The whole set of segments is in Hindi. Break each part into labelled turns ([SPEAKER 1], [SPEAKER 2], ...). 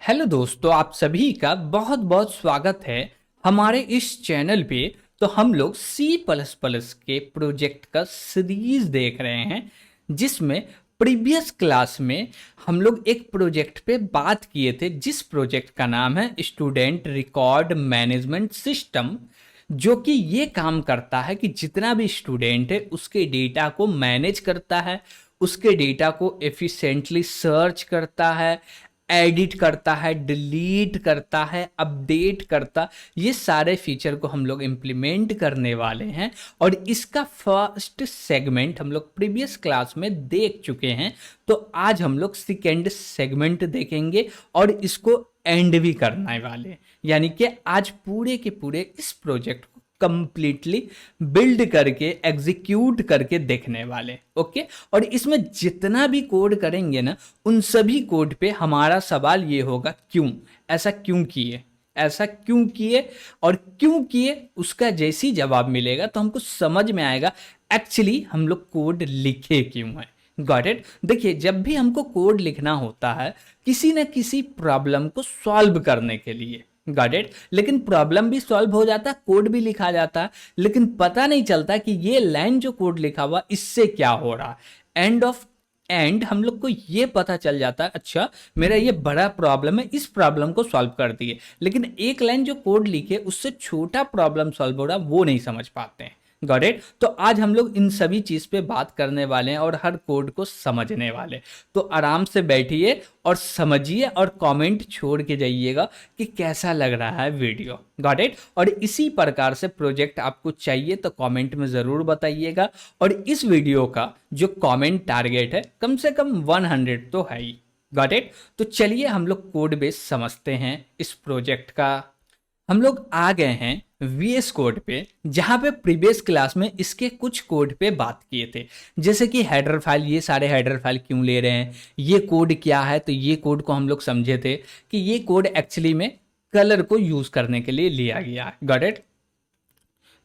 [SPEAKER 1] हेलो दोस्तों, आप सभी का बहुत बहुत स्वागत है हमारे इस चैनल पे। तो हम लोग सी प्लस प्लस के प्रोजेक्ट का सीरीज देख रहे हैं, जिसमें प्रीवियस क्लास में हम लोग एक प्रोजेक्ट पे बात किए थे, जिस प्रोजेक्ट का नाम है स्टूडेंट रिकॉर्ड मैनेजमेंट सिस्टम। जो कि ये काम करता है कि जितना भी स्टूडेंट है उसके डेटा को मैनेज करता है, उसके डेटा को एफिशिएंटली सर्च करता है, एडिट करता है, डिलीट करता है, अपडेट करता। ये सारे फीचर को हम लोग इम्प्लीमेंट करने वाले हैं और इसका फर्स्ट सेगमेंट हम लोग प्रीवियस क्लास में देख चुके हैं। तो आज हम लोग सेकेंड सेगमेंट देखेंगे और इसको एंड भी करने वाले हैं। यानी कि आज पूरे के पूरे इस प्रोजेक्ट को कंप्लीटली बिल्ड करके एग्जीक्यूट करके देखने वाले। ओके, और इसमें जितना भी कोड करेंगे ना, उन सभी कोड पे हमारा सवाल ये होगा, क्यों ऐसा क्यों किए, ऐसा क्यों किए और क्यों किए। उसका जैसी जवाब मिलेगा तो हमको समझ में आएगा एक्चुअली हम लोग कोड लिखे क्यों है। Got it. देखिए, जब भी हमको कोड लिखना होता है किसी न किसी प्रॉब्लम को सॉल्व करने के लिए, गॉट इट। लेकिन प्रॉब्लम भी सॉल्व हो जाता है, कोड भी लिखा जाता है, लेकिन पता नहीं चलता कि ये लाइन जो कोड लिखा हुआ इससे क्या हो रहा है। एंड ऑफ एंड हम लोग को ये पता चल जाता है, अच्छा मेरा ये बड़ा प्रॉब्लम है, इस प्रॉब्लम को सॉल्व कर दिए। लेकिन एक लाइन जो कोड लिखे उससे छोटा प्रॉब्लम सॉल्व हो रहा, वो नहीं समझ पाते हैं। Got it. तो आज हम लोग इन सभी चीज पे बात करने वाले हैं और हर कोड को समझने वाले। तो आराम से बैठिए और समझिए और कमेंट छोड़ के जाइएगा कि कैसा लग रहा है वीडियो। Got it. और इसी प्रकार से प्रोजेक्ट आपको चाहिए तो कमेंट में ज़रूर बताइएगा। और इस वीडियो का जो कमेंट टारगेट है कम से कम 100 तो है ही। Got it. तो चलिए हम लोग कोड बेस समझते हैं इस प्रोजेक्ट का। हम लोग आ गए हैं वीएस कोड पे, जहां पे प्रीवियस क्लास में इसके कुछ कोड पे बात किए थे। जैसे कि हेडर फाइल, ये सारे हेडर फाइल क्यों ले रहे हैं, ये कोड क्या है। तो ये कोड को हम लोग समझे थे कि ये कोड एक्चुअली में कलर को यूज करने के लिए लिया गया है। Got it.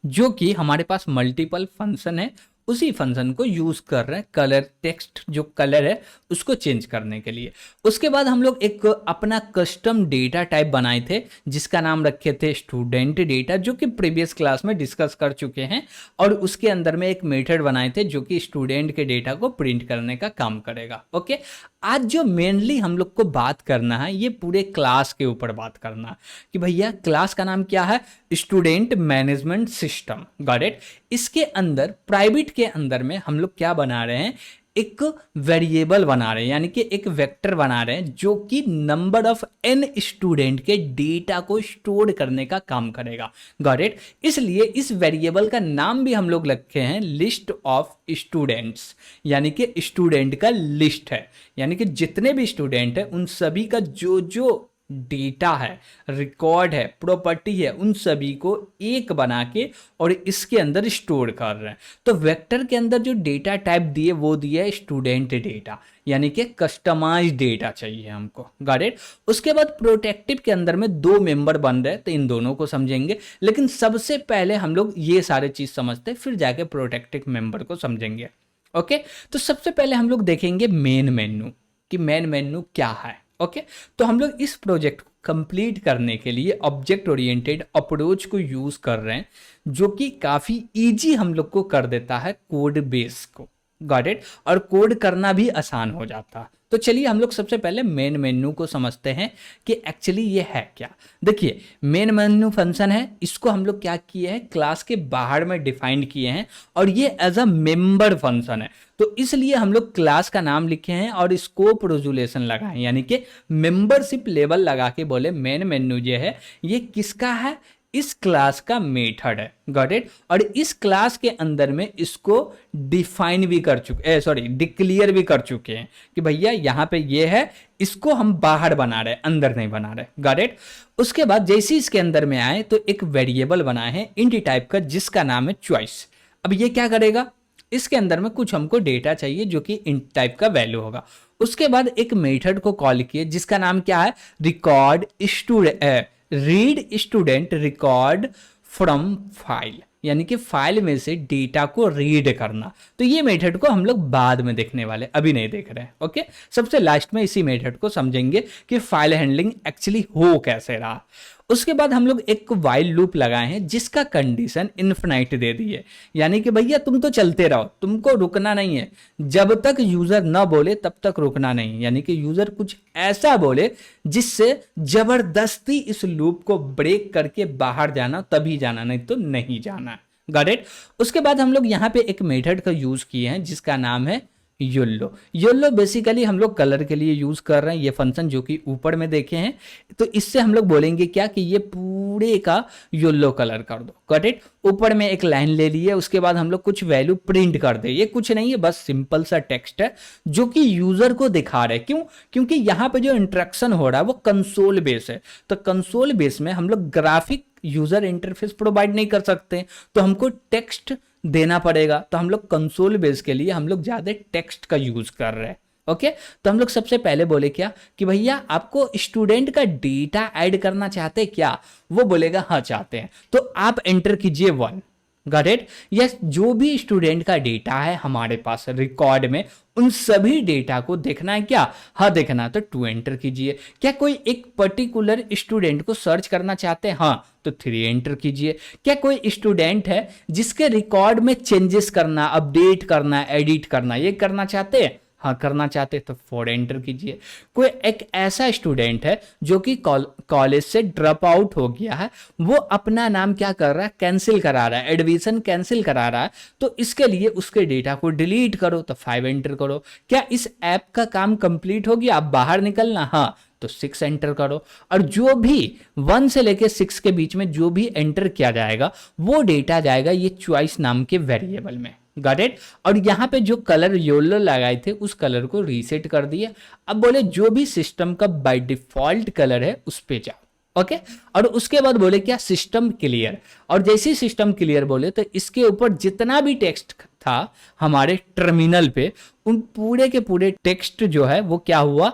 [SPEAKER 1] जो कि हमारे पास मल्टीपल फंक्शन है, उसी फंक्शन को यूज कर रहे हैं कलर, टेक्स्ट जो कलर है उसको चेंज करने के लिए। उसके बाद हम लोग एक अपना कस्टम डेटा टाइप बनाए थे जिसका नाम रखे थे स्टूडेंट डेटा, जो कि प्रीवियस क्लास में डिस्कस कर चुके हैं। और उसके अंदर में एक मेथड बनाए थे जो कि स्टूडेंट के डेटा को प्रिंट करने का काम करेगा। ओके, आज जो मेनली हम लोग को बात करना है ये पूरे क्लास के ऊपर बात करना है कि भैया क्लास का नाम क्या है, student management system. Got it. इसके अंदर प्राइवेट के अंदर में हम लोग क्या बना रहे हैं, एक वेरिएबल बना रहे हैं, यानी कि एक वेक्टर बना रहे हैं जो कि नंबर ऑफ n स्टूडेंट के डेटा को स्टोर करने का काम करेगा। Got it. इसलिए इस वेरिएबल का नाम भी हम लोग रखे हैं लिस्ट ऑफ स्टूडेंट्स, यानी कि स्टूडेंट का लिस्ट है। यानी कि जितने भी स्टूडेंट है उन सभी का जो जो डेटा है, रिकॉर्ड है, प्रॉपर्टी है, उन सभी को एक बना के और इसके अंदर स्टोर कर रहे हैं। तो वेक्टर के अंदर जो डेटा टाइप दिए वो दिया है स्टूडेंट डेटा, यानी कि कस्टमाइज डेटा चाहिए हमको। Got it. उसके बाद प्रोटेक्टिव के अंदर में दो मेंबर बन रहे हैं, तो इन दोनों को समझेंगे। लेकिन सबसे पहले हम लोग ये सारे चीज समझते हैं, फिर जाके प्रोटेक्टिव मेंबर को समझेंगे। ओके, तो सबसे पहले हम लोग देखेंगे मेन मेन्यू कि मेन मेन्यू क्या है। ओके, तो हम लोग इस प्रोजेक्ट को कंप्लीट करने के लिए ऑब्जेक्ट ओरिएंटेड अप्रोच को यूज कर रहे हैं, जो कि काफी इजी हम लोग को कर देता है कोड बेस को। Got it. और कोड करना भी आसान हो जाता। तो चलिए हम लोग सबसे पहले मेन मेन्यू को समझते हैं कि एक्चुअली ये है क्या। देखिए, मेन मेन्यू फंक्शन है, इसको हम लोग क्या किए हैं, क्लास के बाहर में डिफाइंड किए हैं और ये एज अ मेंबर फंक्शन है। तो इसलिए हम लोग क्लास का नाम लिखे हैं और स्कोप रेजुलेशन लगाए, यानी कि मेंबरशिप लेवल लगा के बोले मेन मेन्यू जो है ये किसका है, इस क्लास का मेथड है। Got it. और इस क्लास के अंदर में इसको डिफाइन भी कर चुके, डिक्लेयर भी कर चुके हैं कि भैया यहाँ पे ये है, इसको हम बाहर बना रहे, अंदर नहीं बना रहे। Got it. उसके बाद जैसे इसके अंदर में आए तो एक वेरिएबल बनाए हैं इंट टाइप का जिसका नाम है चॉइस। अब ये क्या करेगा, इसके अंदर में कुछ हमको डेटा चाहिए जो कि इंट टाइप का वैल्यू होगा। उसके बाद एक मेथड को कॉल किए जिसका नाम क्या है, record student, read student record from file, यानी कि फाइल में से डेटा को रीड करना। तो ये मेथड को हम लोग बाद में देखने वाले, अभी नहीं देख रहे हैं। ओके, सबसे लास्ट में इसी मेथड को समझेंगे कि फाइल हैंडलिंग एक्चुअली हो कैसे रहा। उसके बाद हम लोग एक वाइल लूप लगाए हैं जिसका कंडीशन इन्फिनाइट दे दी है, यानी कि भैया तुम तो चलते रहो, तुमको रुकना नहीं है, जब तक यूजर ना बोले तब तक रुकना नहीं। यानी कि यूजर कुछ ऐसा बोले जिससे जबरदस्ती इस लूप को ब्रेक करके बाहर जाना, तभी जाना, नहीं तो नहीं जाना। Got it. उसके बाद हम लोग यहाँ पे एक मेथड का यूज किए हैं जिसका नाम है येलो। येलो बेसिकली हम लोग कलर के लिए यूज कर रहे हैं, ये फंक्शन जो कि ऊपर में देखे हैं। तो इससे हम लोग बोलेंगे क्या कि ये पूरे का येलो कलर कर दो। Got it. ऊपर में एक लाइन ले ली है, उसके बाद हम लोग कुछ वैल्यू प्रिंट कर दे। ये कुछ नहीं है, बस सिंपल सा टेक्स्ट है जो कि यूजर को दिखा रहे हैं। क्यों? क्योंकि यहाँ पे जो इंटरेक्शन हो रहा है वो कंसोल बेस है। तो कंसोल बेस में हम लोग ग्राफिक यूजर इंटरफेस प्रोवाइड नहीं कर सकते, तो हमको टेक्स्ट देना पड़ेगा। तो हम लोग कंसोल बेस के लिए हम लोग ज्यादा टेक्स्ट का यूज कर रहे हैं। ओके, तो हम लोग सबसे पहले बोले क्या कि भैया आपको स्टूडेंट का डेटा ऐड करना चाहते हैं क्या? वो बोलेगा हाँ चाहते हैं। तो आप एंटर कीजिए 1। Got it. यस, जो भी स्टूडेंट का डेटा है हमारे पास रिकॉर्ड में, उन सभी डेटा को देखना है क्या? हाँ देखना है, तो 2 एंटर कीजिए। क्या कोई एक पर्टिकुलर स्टूडेंट को सर्च करना चाहते हैं? हाँ, तो 3 एंटर कीजिए। क्या कोई स्टूडेंट है जिसके रिकॉर्ड में चेंजेस करना, अपडेट करना, एडिट करना, ये करना चाहते हैं? हाँ करना चाहते, तो 4 एंटर कीजिए। कोई एक ऐसा स्टूडेंट है जो कि कॉलेज से ड्रॉप आउट हो गया है, वो अपना नाम क्या कर रहा है? कैंसिल करा रहा है, एडमिशन कैंसिल करा रहा है, तो इसके लिए उसके डेटा को डिलीट करो, तो 5 एंटर करो। क्या इस ऐप का काम कंप्लीट हो गया, अब बाहर निकलना? हाँ, तो 6 एंटर करो। और जो भी 1 से लेके 6 के बीच में जो भी एंटर किया जाएगा वो डेटा जाएगा ये चॉइस नाम के वेरिएबल में। Got it. और यहाँ पे जो कलर येलो लगाए थे उस कलर को रीसेट कर दिए। अब बोले जो भी सिस्टम का बाय डिफॉल्ट कलर है उस पे जाओ। ओके, और उसके बाद बोले क्या? System clear. और जैसे ही सिस्टम क्लियर बोले तो इसके ऊपर जितना भी टेक्स्ट था हमारे टर्मिनल पे, उन पूरे के पूरे टेक्स्ट जो है वो क्या हुआ?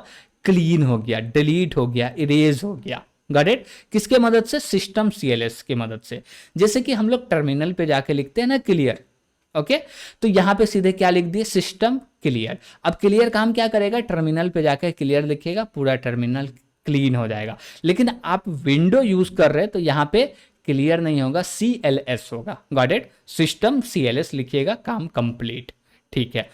[SPEAKER 1] क्लीन हो गया, डिलीट हो गया, इरेज हो गया। Got it. किसके मदद से? सिस्टम CLS की मदद से। जैसे कि हम लोग टर्मिनल पे जाके लिखते हैं ना क्लियर। ओके, तो यहां पे सीधे क्या लिख दिए? System clear. अब क्लियर काम क्या करेगा? टर्मिनल पे जाके क्लियर लिखेगा, पूरा टर्मिनल क्लीन हो जाएगा। लेकिन आप विंडो यूज कर रहे हैं तो यहां पे क्लियर नहीं होगा, CLS होगा। Got it. सिस्टम CLS लिखिएगा, काम कंप्लीट। ठीक है।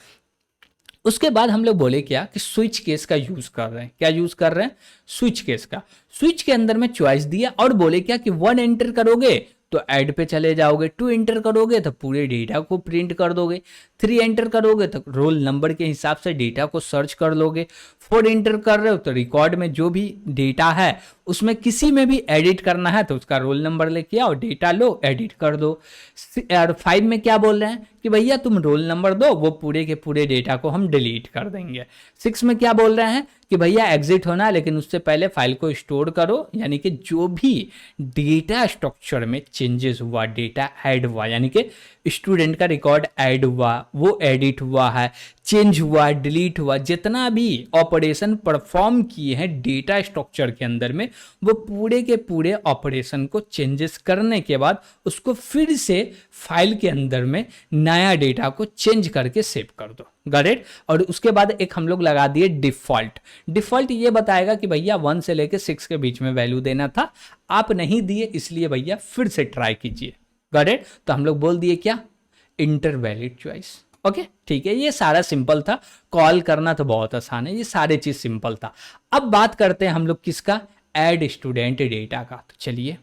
[SPEAKER 1] उसके बाद हम लोग बोले क्या कि स्विच केस का यूज कर रहे हैं। क्या यूज कर रहे हैं? स्विच केस का। स्विच के अंदर में चॉइस दिया और बोले क्या कि 1 एंटर करोगे तो ऐड पे चले जाओगे, 2 एंटर करोगे तो पूरे डेटा को प्रिंट कर दोगे, 3 एंटर करोगे तो रोल नंबर के हिसाब से डेटा को सर्च कर लोगे, 4 एंटर कर रहे हो तो रिकॉर्ड में जो भी डेटा है उसमें किसी में भी एडिट करना है तो उसका रोल नंबर लेके आओ, डेटा लो, एडिट कर दो। और 5 में क्या बोल रहे हैं कि भैया तुम रोल नंबर दो, वो पूरे के पूरे डेटा को हम डिलीट कर देंगे। 6 में क्या बोल रहे हैं कि भैया एग्जिट होना, लेकिन उससे पहले फाइल को स्टोर करो, यानी कि जो भी डेटा स्ट्रक्चर में चेंजेस हुआ, डेटा ऐड हुआ, यानी कि स्टूडेंट का रिकॉर्ड ऐड हुआ, वो एडिट हुआ है, चेंज हुआ, डिलीट हुआ, जितना भी ऑपरेशन परफॉर्म किए हैं डेटा स्ट्रक्चर के अंदर में, वो पूरे के पूरे ऑपरेशन को चेंजेस करने के बाद उसको फिर से फाइल के अंदर में नया डेटा को चेंज करके सेव कर दो। Got it. और उसके बाद एक हम लोग लगा दिए डिफॉल्ट। डिफॉल्ट ये बताएगा कि भैया 1 से लेके 6 के बीच में वैल्यू देना था, आप नहीं दिए, इसलिए भैया फिर से ट्राई कीजिए। Got it. तो हम लोग बोल दिए क्या? Inter valid choice. ओके, ठीक है। ये सारा सिंपल था, कॉल करना तो बहुत आसान है, ये सारे चीज सिंपल था। अब बात करते हैं हम लोग किसका? ऐड स्टूडेंट डेटा का। तो चलिए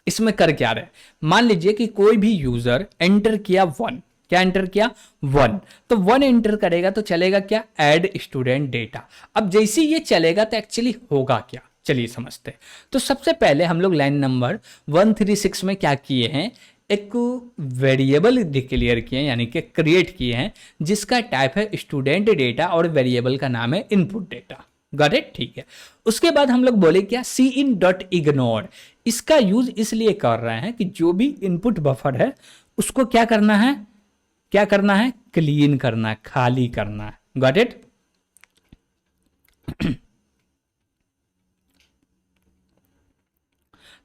[SPEAKER 1] इसमें कर क्या रहे, मान लीजिए कि कोई भी यूजर एंटर किया 1। क्या एंटर किया? 1। तो 1 एंटर करेगा तो चलेगा क्या? Add student data. अब जैसे ये चलेगा तो एक्चुअली होगा क्या, चलिए समझते हैं। तो सबसे पहले हम लोग लाइन नंबर 136 में क्या किए हैं? एक वेरिएबल डिक्लेयर किए हैं, यानी कि क्रिएट किए हैं, जिसका टाइप है स्टूडेंट डेटा और वेरिएबल का नाम है इनपुट डेटा। Got it. ठीक है। उसके बाद हम लोग बोले क्या? cin.ignore। इसका यूज इसलिए कर रहे हैं कि जो भी इनपुट बफर है उसको क्या करना है? क्या करना है? क्लीन करना है, खाली करना है। Got it.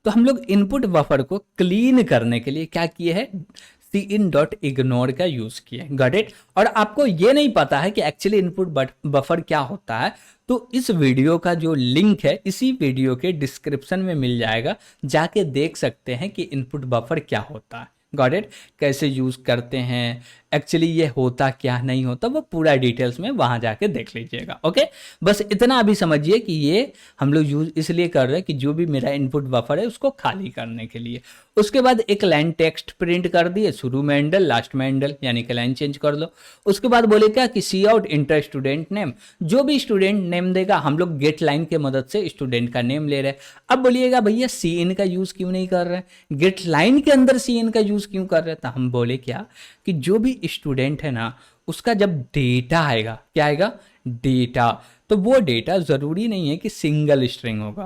[SPEAKER 1] तो हम लोग इनपुट बफर को क्लीन करने के लिए क्या किए हैं, cin.ignore का यूज किए, गॉट इट। और आपको ये नहीं पता है कि एक्चुअली इनपुट बफर क्या होता है, तो इस वीडियो का जो लिंक है इसी वीडियो के डिस्क्रिप्शन में मिल जाएगा, जाके देख सकते हैं कि इनपुट बफर क्या होता है, गॉट इट, कैसे यूज करते हैं, एक्चुअली ये होता क्या नहीं होता, वो पूरा डिटेल्स में वहां जाके देख लीजिएगा। ओके, बस इतना अभी समझिए कि ये हम लोग यूज इसलिए कर रहे हैं कि जो भी मेरा इनपुट बफर है उसको खाली करने के लिए। उसके बाद एक लाइन टेक्स्ट प्रिंट कर दिए, शुरू में एंडल लास्ट में एंडल, यानी कि लाइन चेंज कर लो। उसके बाद बोले क्या कि सी आउट इंटर स्टूडेंट नेम, जो भी स्टूडेंट नेम देगा हम लोग गेट लाइन के मदद से स्टूडेंट का नेम ले रहे हैं। अब बोलिएगा भैया सी इन का यूज क्यों नहीं कर रहे हैं, गेट लाइन के अंदर सी इन का यूज क्यों कर रहे हैं, तो हम बोले क्या कि जो भी स्टूडेंट है ना उसका जब डेटा आएगा, क्या आएगा, डेटा, तो वो डेटा जरूरी नहीं है कि सिंगल स्ट्रिंग होगा,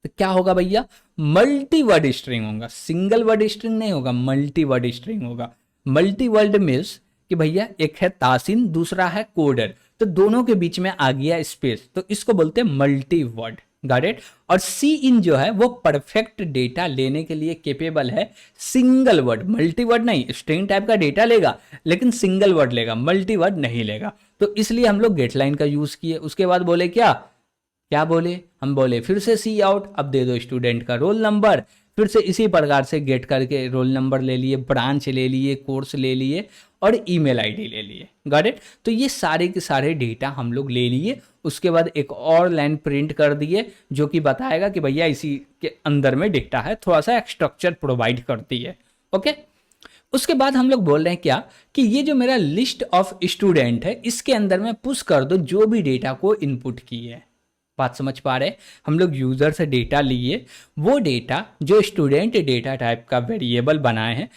[SPEAKER 1] तो क्या होगा भैया, मल्टी वर्ड स्ट्रिंग होगा, सिंगल वर्ड स्ट्रिंग नहीं होगा, मल्टी वर्ड स्ट्रिंग होगा। मल्टी वर्ड मीन्स कि भैया एक है तासीन दूसरा है कोडर, तो दोनों के बीच में आ गया स्पेस, तो इसको बोलते हैं मल्टी वर्ड, गॉट इट। और सी इन जो है वो परफेक्ट डेटा लेने के लिए केपेबल है, सिंगल वर्ड, मल्टी वर्ड नहीं, स्ट्रिंग टाइप का डेटा लेगा लेकिन सिंगल वर्ड लेगा, मल्टी वर्ड नहीं लेगा, तो इसलिए हम लोग गेट लाइन का यूज किए। उसके बाद बोले क्या बोले, हम बोले फिर से सी आउट, अब दे दो स्टूडेंट का रोल नंबर, फिर से इसी प्रकार से गेट करके रोल नंबर ले लिए, ब्रांच ले लिए, कोर्स ले लिए और ईमेल आईडी ले लिए, गॉट इट। तो ये सारे के सारे डेटा हम लोग ले लिए। उसके बाद एक और लाइन प्रिंट कर दिए जो कि बताएगा कि भैया इसी के अंदर में डेटा है, थोड़ा सा एक स्ट्रक्चर प्रोवाइड करती है, ओके। उसके बाद हम लोग बोल रहे हैं क्या कि ये जो मेरा लिस्ट ऑफ स्टूडेंट है इसके अंदर में पुश कर दो जो भी डेटा को इनपुट किए है। बात समझ पा रहे हैं, हम लोग यूजर से डेटा लिए, वो डेटा जो स्टूडेंट डेटा टाइप का वेरिएबल बनाए हैं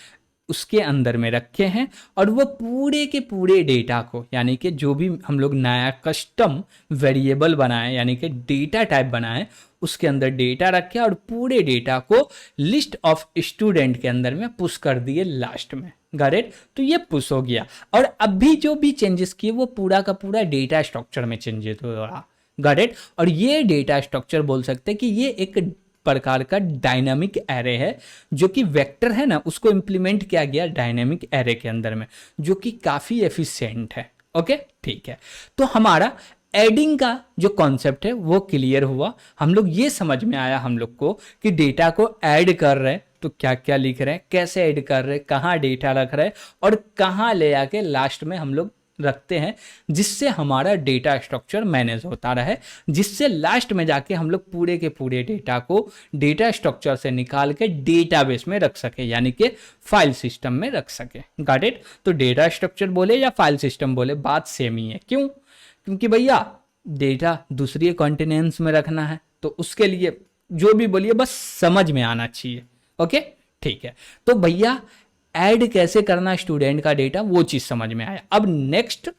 [SPEAKER 1] उसके अंदर में रखे हैं, और वो पूरे के पूरे डेटा को, यानी कि जो भी हम लोग नया कस्टम वेरिएबल बनाए यानी कि डेटा टाइप बनाए उसके अंदर डेटा रखे और पूरे डेटा को लिस्ट ऑफ स्टूडेंट के अंदर में पुश कर दिए लास्ट में, गॉट इट। तो ये पुश हो गया, और अभी जो भी चेंजेस किए वो पूरा का पूरा डेटा स्ट्रक्चर में चेंजेस हो रहा, गॉट इट। और ये डेटा स्ट्रक्चर बोल सकते हैं कि ये एक प्रकार का डायनामिक एरे है, जो कि वेक्टर है ना उसको इंप्लीमेंट किया गया डायनामिक एरे के अंदर में, जो कि काफी एफिशिएंट है, ओके ठीक है। तो हमारा एडिंग का जो कॉन्सेप्ट है वो क्लियर हुआ, हम लोग ये समझ में आया हम लोग को कि डेटा को ऐड कर रहे हैं तो क्या क्या लिख रहे हैं, कैसे ऐड कर रहे हैं, कहाँ डेटा रख रहे हैं और कहाँ ले आके लास्ट में हम लोग रखते हैं, जिससे हमारा डेटा स्ट्रक्चर मैनेज होता रहे, जिससे लास्ट में जाके हम लोग पूरे के पूरे डेटा को डेटा स्ट्रक्चर से निकाल के डेटाबेस में रख सके, यानी कि फाइल सिस्टम में रख सके, गॉट इट। तो डेटा स्ट्रक्चर बोले या फाइल सिस्टम बोले बात सेम ही है, क्यों, क्योंकि भैया डेटा दूसरी कॉन्टिनेंट्स में रखना है, तो उसके लिए जो भी बोलिए बस समझ में आना चाहिए, ओके ठीक है। तो भैया ऐड कैसे करना स्टूडेंट का डेटा वो चीज समझ में आया। अब नेक्स्ट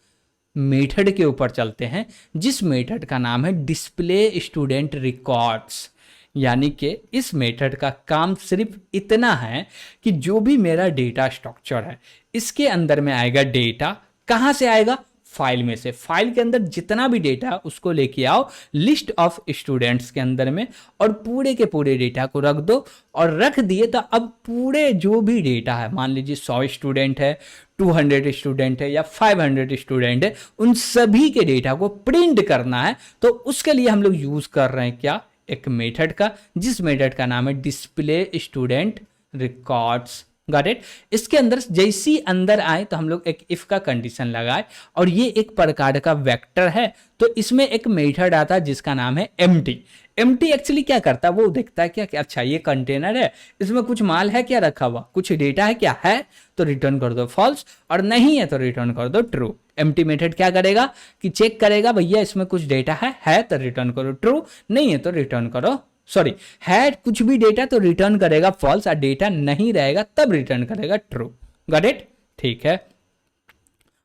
[SPEAKER 1] मेथड के ऊपर चलते हैं, जिस मेथड का नाम है डिस्प्ले स्टूडेंट रिकॉर्ड्स। यानी कि इस मेथड का काम सिर्फ इतना है कि जो भी मेरा डेटा स्ट्रक्चर है इसके अंदर में आएगा डेटा, कहां से आएगा, फाइल में से। फाइल के अंदर जितना भी डेटा उसको लेके आओ लिस्ट ऑफ स्टूडेंट्स के अंदर में और पूरे के पूरे डेटा को रख दो, और रख दिए तो अब पूरे जो भी डेटा है, मान लीजिए 100 स्टूडेंट है, 200 स्टूडेंट है या 500 स्टूडेंट है, उन सभी के डेटा को प्रिंट करना है। तो उसके लिए हम लोग यूज कर रहे हैं क्या, एक मेथड का, जिस मेथड का नाम है display student records, got it. इसके अंदर जैसी अंदर आए तो हम लोग एक इफ का कंडीशन लगाए, और ये एक प्रकार का वेक्टर है, तो इसमें एक मेथड आता है जिसका नाम है एम्प्टी। एम्प्टी एक्चुअली क्या करता है, वो देखता है क्या कि अच्छा ये कंटेनर है, इसमें कुछ माल है क्या रखा हुआ, कुछ डेटा है क्या, है तो रिटर्न कर दो फॉल्स, और नहीं है तो रिटर्न कर दो ट्रू। एम्प्टी मेथड क्या करेगा कि चेक करेगा भैया इसमें कुछ डेटा है तो रिटर्न करो ट्रू, नहीं है तो रिटर्न करो, सॉरी है कुछ भी डेटा तो रिटर्न करेगा फॉल्स, और डेटा नहीं रहेगा तब रिटर्न करेगा ट्रू, गॉट इट ठीक है।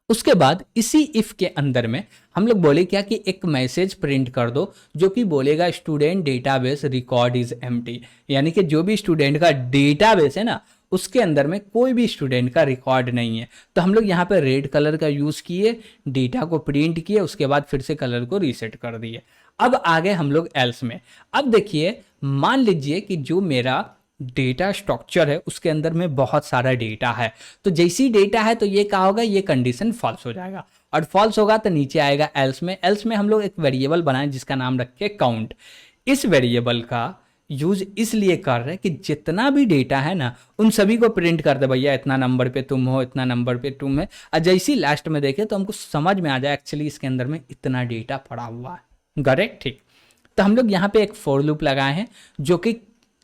[SPEAKER 1] उसके बाद इसी इफ के अंदर में हम लोग बोले क्या कि एक मैसेज प्रिंट कर दो जो कि बोलेगा student database record is empty, यानी कि जो भी स्टूडेंट का डेटाबेस है ना उसके अंदर में कोई भी स्टूडेंट का रिकॉर्ड नहीं है। तो हम लोग यहाँ पे रेड कलर का यूज किए, डेटा को प्रिंट किए, उसके बाद फिर से कलर को रीसेट कर दिए। अब आ गए हम लोग एल्स में। अब देखिए, मान लीजिए कि जो मेरा डेटा स्ट्रक्चर है उसके अंदर में बहुत सारा डेटा है, तो जैसी डेटा है तो ये क्या होगा, ये कंडीशन फॉल्स हो जाएगा, और फॉल्स होगा तो नीचे आएगा एल्स में। एल्स में हम लोग एक वेरिएबल बनाए जिसका नाम रखे काउंट। इस वेरिएबल का यूज इसलिए कर रहे हैं कि जितना भी डेटा है ना उन सभी को प्रिंट कर दे, भैया इतना नंबर पे तुम हो, इतना नंबर पे तुम है, और जैसी लास्ट में देखे तो हमको समझ में आ जाए एक्चुअली इसके अंदर में इतना डेटा पड़ा हुआ है। करेक्ट, ठीक। तो हम लोग यहाँ पे एक फॉर लूप लगाए हैं जो कि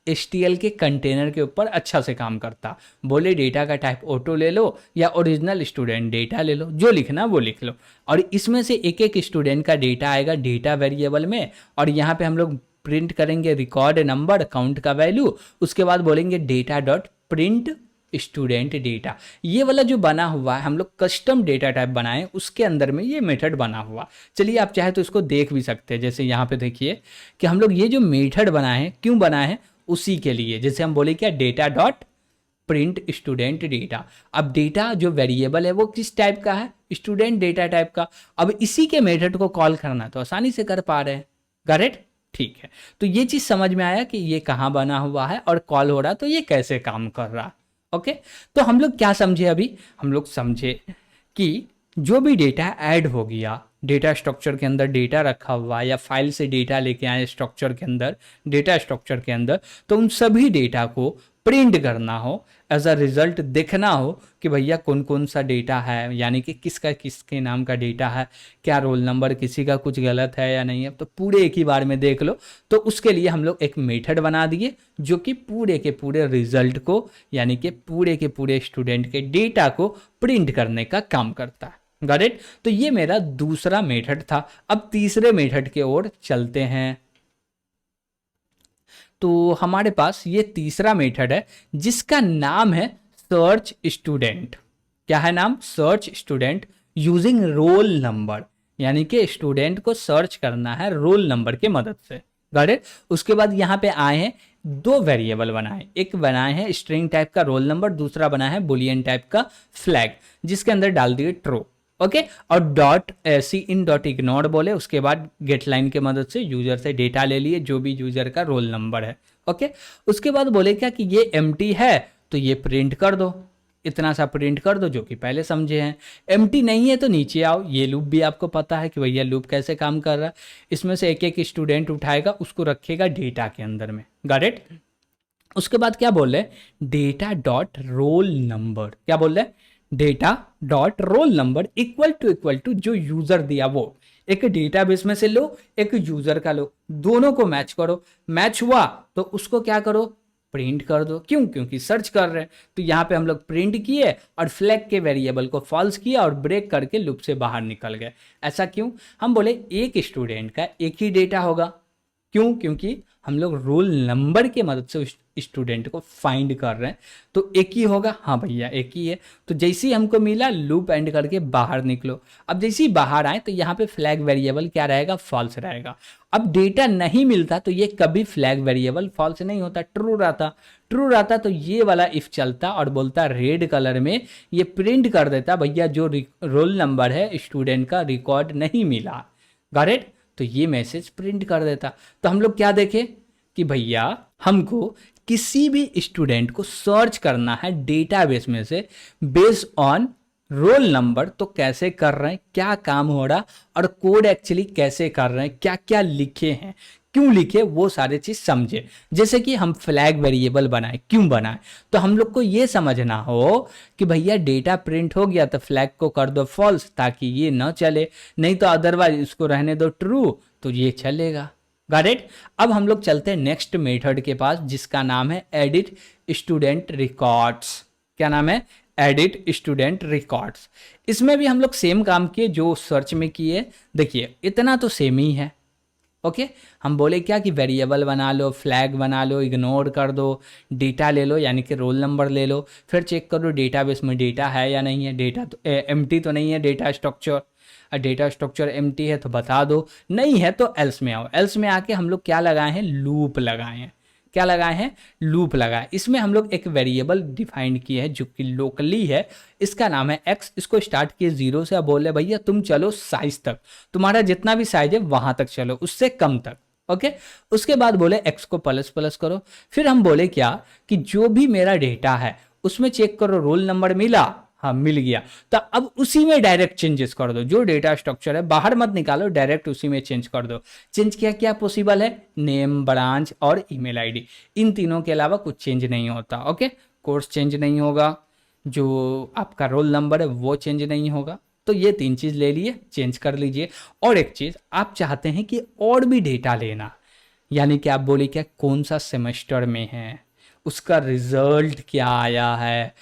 [SPEAKER 1] HTML के कंटेनर के ऊपर अच्छा से काम करता। बोले डेटा का टाइप ऑटो ले लो या ओरिजिनल स्टूडेंट डेटा ले लो, जो लिखना वो लिख लो, और इसमें से एक एक स्टूडेंट का डेटा आएगा डेटा वेरिएबल में, और यहाँ पे हम लोग प्रिंट करेंगे रिकॉर्ड नंबर, काउंट का वैल्यू, उसके बाद बोलेंगे data dot print student data. ये वाला जो बना हुआ है हम लोग कस्टम डेटा टाइप बनाए, उसके अंदर में ये मेथड बना हुआ। चलिए आप चाहे तो इसको देख भी सकते हैं। जैसे यहाँ पे देखिए कि हम लोग ये जो मेथड बनाए हैं क्यों बनाए हैं, उसी के लिए। जैसे हम बोले क्या, data dot print student data. अब डेटा जो वेरिएबल है वो किस टाइप का है, स्टूडेंट डेटा टाइप का। अब इसी के मेथड को कॉल करना तो आसानी से कर पा रहे हैं। करेक्ट, ठीक है। तो ये चीज समझ में आया कि ये कहाँ बना हुआ है और कॉल हो रहा, तो ये कैसे काम कर रहा। ओके, तो हम लोग क्या समझे अभी, हम लोग समझे कि जो भी डेटा ऐड हो गया डेटा स्ट्रक्चर के अंदर, डेटा रखा हुआ या फाइल से डेटा लेके आए स्ट्रक्चर के अंदर, डेटा स्ट्रक्चर के अंदर, तो उन सभी डेटा को प्रिंट करना हो, एज अ रिजल्ट देखना हो कि भैया कौन कौन सा डेटा है, यानी कि किसका किसके नाम का डेटा है, क्या रोल नंबर, किसी का कुछ गलत है या नहीं है, तो पूरे एक ही बार में देख लो। तो उसके लिए हम लोग एक मेथड बना दिए जो कि पूरे के पूरे रिजल्ट को, यानी कि पूरे के पूरे स्टूडेंट के डेटा को प्रिंट करने का काम करता है। Got it. तो ये मेरा दूसरा मेथड था। अब तीसरे मेथड की ओर चलते हैं। तो हमारे पास ये तीसरा मेथड है जिसका नाम है सर्च स्टूडेंट। क्या है नाम, search student using roll number, यानी कि स्टूडेंट को सर्च करना है रोल नंबर की मदद से। Got it. उसके बाद यहाँ पे आए हैं दो वेरिएबल बनाए, एक बनाए हैं स्ट्रिंग टाइप का रोल नंबर, दूसरा बना है बुलियन टाइप का फ्लैग, जिसके अंदर डाल दिए ट्रू। ओके, और dot C in dot ignore बोले, उसके बाद गेट लाइन के मदद से यूजर से डेटा ले लिए जो भी यूजर का रोल नंबर है। ओके, उसके बाद बोले क्या कि ये एम्प्टी है तो ये प्रिंट कर दो, इतना सा प्रिंट कर दो, जो कि पहले समझे हैं। एम्प्टी नहीं है तो नीचे आओ, ये लूप भी आपको पता है कि भैया लूप कैसे काम कर रहा है। इसमें से एक एक स्टूडेंट उठाएगा, उसको रखेगा डेटा के अंदर में। Got it. उसके बाद क्या बोल रहे, डेटा डॉट रोल नंबर, क्या बोल रहे, data dot roll number equal to जो यूजर दिया वो, एक डेटाबेस में से लो, एक यूजर का लो, दोनों को मैच करो, मैच हुआ तो उसको क्या करो, प्रिंट कर दो। क्यों, क्योंकि सर्च कर रहे हैं। तो यहाँ पे हम लोग प्रिंट किए और फ्लैग के वेरिएबल को फॉल्स किया और ब्रेक करके लूप से बाहर निकल गए। ऐसा क्यों, हम बोले एक स्टूडेंट का एक ही डेटा होगा। क्यों, क्योंकि हम लोग रोल नंबर के मदद से स्टूडेंट को फाइंड कर रहे हैं, तो एक ही होगा। हाँ भैया एक ही है। तो जैसे ही हमको मिला लूप एंड करके बाहर निकलो। अब जैसे ही बाहर आए तो यहाँ पे फ्लैग वेरिएबल क्या रहेगा, फॉल्स रहेगा। अब डेटा नहीं मिलता तो ये कभी फ्लैग वेरिएबल फॉल्स नहीं होता, ट्रू रहता। ट्रू रहता तो ये वाला इफ चलता और बोलता रेड कलर में ये प्रिंट कर देता, भैया जो रोल नंबर है स्टूडेंट का रिकॉर्ड नहीं मिला। Got it. तो ये मैसेज प्रिंट कर देता। तो हम लोग क्या देखें कि भैया हमको किसी भी स्टूडेंट को सर्च करना है डेटाबेस में से बेस्ड ऑन रोल नंबर, तो कैसे कर रहे हैं, क्या काम हो रहा, और कोड एक्चुअली कैसे कर रहे हैं, क्या क्या लिखे हैं, क्यों लिखे, वो सारे चीज समझे। जैसे कि हम फ्लैग वेरिएबल बनाए, क्यों बनाए, तो हम लोग को ये समझना हो कि भैया डेटा प्रिंट हो गया तो फ्लैग को कर दो फॉल्स ताकि ये ना चले, नहीं तो अदरवाइज इसको रहने दो ट्रू तो ये चलेगा। Got it. अब हम लोग चलते हैं नेक्स्ट मेथड के पास जिसका नाम है एडिट स्टूडेंट रिकॉर्ड्स। क्या नाम है, एडिट स्टूडेंट रिकॉर्ड्स। इसमें भी हम लोग सेम काम किए जो सर्च में किए। देखिए इतना तो सेम ही है। ओके, हम बोले क्या कि वेरिएबल बना लो, फ्लैग बना लो, इग्नोर कर दो, डेटा ले लो यानी कि रोल नंबर ले लो, फिर चेक करो डेटाबेस में डेटा है या नहीं है, डेटा तो एम्प्टी तो नहीं है data structure, data structure empty है तो बता दो, नहीं है तो एल्स में आओ। एल्स में आके हम लोग क्या लगाए हैं, लूप लगाए हैं। क्या लगाए हैं, लूप लगाए। इसमें हम लोग एक वेरिएबल डिफाइन किए हैं जो कि लोकली है, इसका नाम है x। इसको स्टार्ट किए 0 से, अब बोले भैया तुम चलो साइज तक, तुम्हारा जितना भी साइज है वहां तक चलो, उससे कम तक। ओके, उसके बाद बोले x को प्लस प्लस करो। फिर हम बोले क्या कि जो भी मेरा डेटा है उसमें चेक करो रोल नंबर मिला, हाँ मिल गया, तो अब उसी में डायरेक्ट चेंजेस कर दो। जो डेटा स्ट्रक्चर है बाहर मत निकालो, डायरेक्ट उसी में चेंज कर दो। चेंज क्या क्या पॉसिबल है, नेम, ब्रांच और ईमेल आईडी, इन तीनों के अलावा कुछ चेंज नहीं होता। ओके, कोर्स चेंज नहीं होगा, जो आपका रोल नंबर है वो चेंज नहीं होगा। तो ये 3 चीज़ ले लिए, चेंज कर लीजिए। और एक चीज़ आप चाहते हैं कि और भी डेटा लेना, यानी कि आप बोले क्या कौन सा सेमेस्टर में है, उसका रिजल्ट क्या आया है,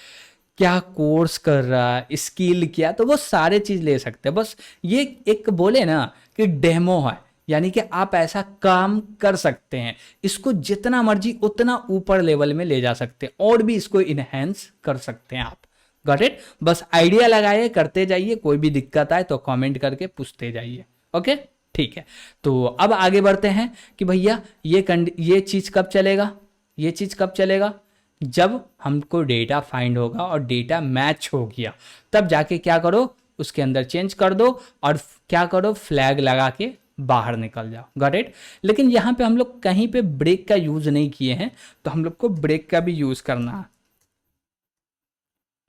[SPEAKER 1] क्या कोर्स कर रहा है, स्किल क्या, तो वो सारे चीज़ ले सकते हैं। बस ये एक बोले ना कि डेमो है, यानी कि आप ऐसा काम कर सकते हैं, इसको जितना मर्जी उतना ऊपर लेवल में ले जा सकते हैं और भी इसको इनहेंस कर सकते हैं आप। Got it? बस आइडिया लगाइए, करते जाइए, कोई भी दिक्कत आए तो कमेंट करके पूछते जाइए। ओके, ठीक है। तो अब आगे बढ़ते हैं कि भैया ये चीज़ कब चलेगा, ये चीज़ कब चलेगा, जब हमको डेटा फाइंड होगा और डेटा मैच हो गया, तब जाके क्या करो, उसके अंदर चेंज कर दो और क्या करो, फ्लैग लगा के बाहर निकल जाओ। Got it? लेकिन यहाँ पे हम लोग कहीं पे ब्रेक का यूज नहीं किए हैं, तो हम लोग को ब्रेक का भी यूज करना है।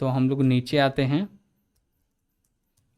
[SPEAKER 1] तो हम लोग नीचे आते हैं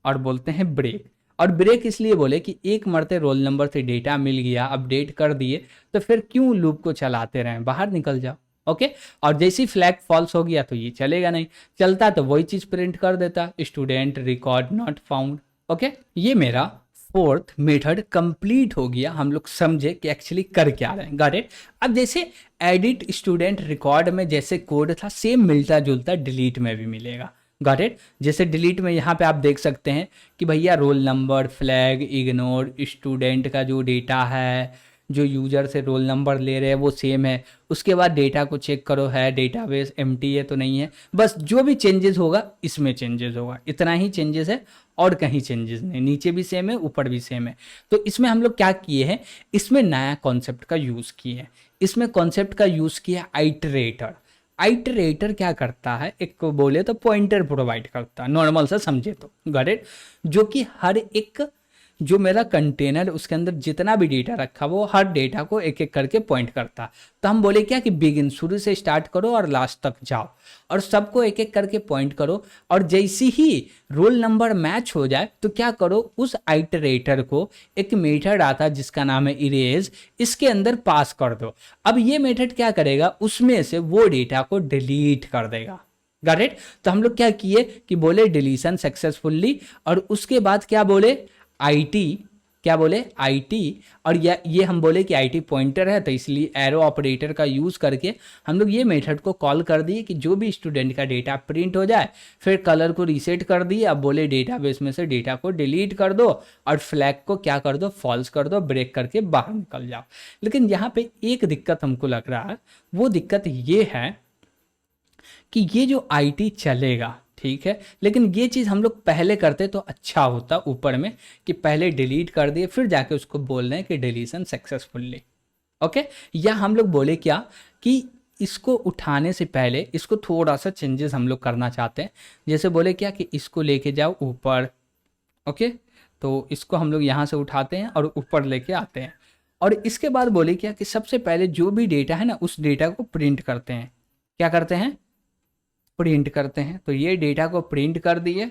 [SPEAKER 1] और बोलते हैं ब्रेक। और ब्रेक इसलिए बोले कि एक मरते रोल नंबर से डेटा मिल गया, अपडेट कर दिए, तो फिर क्यों लूप को चलाते रहें, बाहर निकल जाओ। ओके, और जैसे ही फ्लैग फॉल्स हो गया तो ये चलेगा नहीं, चलता तो वही चीज़ प्रिंट कर देता, student record not found. Okay, ये मेरा 4th मेथड कंप्लीट हो गया। हम लोग समझे कि एक्चुअली कर क्या रहे हैं। Got it? अब जैसे एडिट स्टूडेंट रिकॉर्ड में जैसे कोड था, सेम मिलता जुलता डिलीट में भी मिलेगा। Got it? जैसे डिलीट में यहाँ पे आप देख सकते हैं कि भैया roll number, flag, ignore, student का जो डेटा है, जो यूजर से रोल नंबर ले रहे हैं वो सेम है। उसके बाद डेटा को चेक करो, है डेटाबेस एम्प्टी है तो नहीं है, बस जो भी चेंजेस होगा इसमें चेंजेस होगा, इतना ही चेंजेस है और कहीं चेंजेस नहीं। नीचे भी सेम है, ऊपर भी सेम है। तो इसमें हम लोग क्या किए हैं, इसमें नया कॉन्सेप्ट का यूज़ किए हैं। इसमें कॉन्सेप्ट का यूज़ किया आइटरेटर। आइटरेटर क्या करता है, एक को बोले तो पॉइंटर प्रोवाइड करता है, नॉर्मल सा समझे तो। Got it? जो कि हर एक जो मेरा कंटेनर उसके अंदर जितना भी डेटा रखा वो हर डेटा को एक एक करके पॉइंट करता। तो हम बोले क्या कि बिगिन, शुरू से स्टार्ट करो और लास्ट तक जाओ और सबको एक एक करके पॉइंट करो, और जैसे ही रोल नंबर मैच हो जाए तो क्या करो, उस आइटरेटर को एक मेथड आता है जिसका नाम है इरेज, इसके अंदर पास कर दो। अब ये मेथड क्या करेगा, उसमें से वो डेटा को डिलीट कर देगा। Got it? तो हम लोग क्या किए कि बोले डिलीशन सक्सेसफुली, और उसके बाद क्या बोले आईटी, क्या बोले आईटी, और ये हम बोले कि आईटी पॉइंटर है तो इसलिए एरो ऑपरेटर का यूज़ करके हम लोग ये मेथड को कॉल कर दिए कि जो भी स्टूडेंट का डेटा प्रिंट हो जाए, फिर कलर को रीसेट कर दिए। अब बोले डेटाबेस में से डेटा को डिलीट कर दो और फ्लैग को क्या कर दो, फॉल्स कर दो, ब्रेक करके बाहर निकल जाओ। लेकिन यहाँ पे एक दिक्कत हमको लग रहा है, वो दिक्कत ये है कि ये जो आईटी चलेगा ठीक है, लेकिन ये चीज़ हम लोग पहले करते तो अच्छा होता, ऊपर में कि पहले डिलीट कर दिए फिर जाके उसको बोल रहे हैं कि डिलीशन सक्सेसफुली। ओके, या हम लोग बोले क्या कि इसको उठाने से पहले इसको थोड़ा सा चेंजेस हम लोग करना चाहते हैं। जैसे बोले क्या कि इसको लेके जाओ ऊपर। ओके, तो इसको हम लोग यहाँ से उठाते हैं और ऊपर लेके आते हैं, और इसके बाद बोले क्या कि सबसे पहले जो भी डेटा है ना उस डेटा को प्रिंट करते हैं। क्या करते हैं, प्रिंट करते हैं। तो ये डेटा को प्रिंट कर दिए,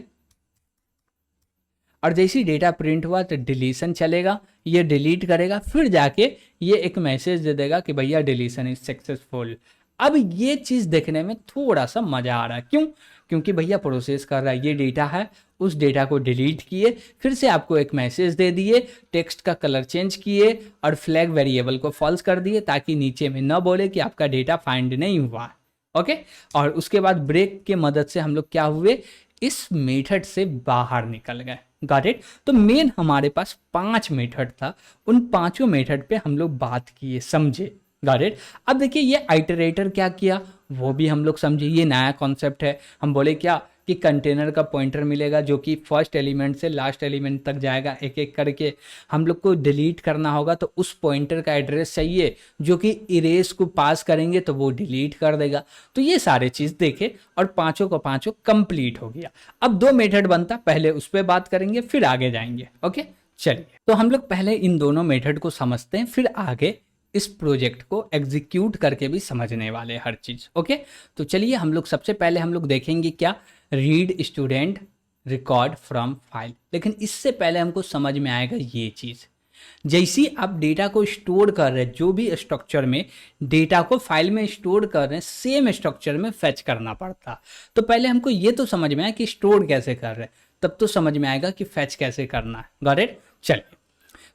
[SPEAKER 1] और जैसे ही डेटा प्रिंट हुआ तो डिलीशन चलेगा, ये डिलीट करेगा, फिर जाके ये एक मैसेज दे देगा कि भैया डिलीशन इज सक्सेसफुल। अब ये चीज़ देखने में थोड़ा सा मज़ा आ रहा है, क्यों? क्योंकि भैया प्रोसेस कर रहा है, ये डेटा है, उस डेटा को डिलीट किए, फिर से आपको एक मैसेज दे दिए, टेक्स्ट का कलर चेंज किए और फ्लैग वेरिएबल को फॉल्स कर दिए ताकि नीचे में न बोले कि आपका डेटा फाइंड नहीं हुआ। ओके, और उसके बाद ब्रेक के मदद से हम लोग क्या हुए, इस मेथड से बाहर निकल गए। Got it? तो मेन हमारे पास 5 मेथड था, उन 5 मेथड पे हम लोग बात किए, समझे। Got it? अब देखिए ये आइटरेटर क्या किया वो भी हम लोग समझे, ये नया कॉन्सेप्ट है। हम बोले क्या कि कंटेनर का पॉइंटर मिलेगा जो कि फर्स्ट एलिमेंट से लास्ट एलिमेंट तक जाएगा, एक एक करके हम लोग को डिलीट करना होगा तो उस पॉइंटर का एड्रेस चाहिए जो कि इरेज को पास करेंगे तो वो डिलीट कर देगा। तो ये सारे चीज़ देखे और पांचों को पांचों कंप्लीट हो गया। अब दो मेथड बनता, पहले उस पर बात करेंगे फिर आगे जाएंगे। ओके चलिए, तो हम लोग पहले इन दोनों मेथड को समझते हैं, फिर आगे इस प्रोजेक्ट को एग्जीक्यूट करके भी समझने वाले हर चीज। ओके तो चलिए हम लोग सबसे पहले हम लोग देखेंगे क्या, read student record from file. लेकिन इससे पहले हमको समझ में आएगा ये चीज, जैसी आप डेटा को स्टोर कर रहे हैं, जो भी स्ट्रक्चर में डेटा को फाइल में स्टोर कर रहे हैं सेम स्ट्रक्चर में फेच करना पड़ता। तो पहले हमको ये तो समझ में आया कि स्टोर कैसे कर रहे हैं, तब तो समझ में आएगा कि फेच कैसे करना है। Got it? चलिए,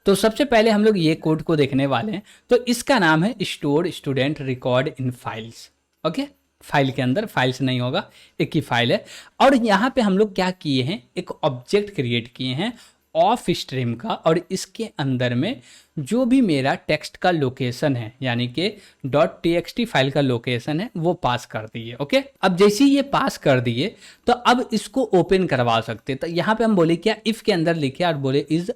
[SPEAKER 1] तो सबसे पहले हम लोग ये कोड को देखने वाले हैं। तो इसका नाम है store student record in files. Okay, file के अंदर, फाइल्स नहीं होगा, एक ही फाइल है। और यहाँ पे हम लोग क्या किए हैं, एक ऑब्जेक्ट क्रिएट किए हैं ऑफ स्ट्रीम का, और इसके अंदर में जो भी मेरा टेक्स्ट का लोकेशन है यानी कि .txt फाइल का लोकेशन है वो पास कर दिए। ओके, अब जैसे ये पास कर दिए तो अब इसको ओपन करवा सकते। तो यहाँ पे हम बोले क्या, इफ के अंदर लिखे और बोले इज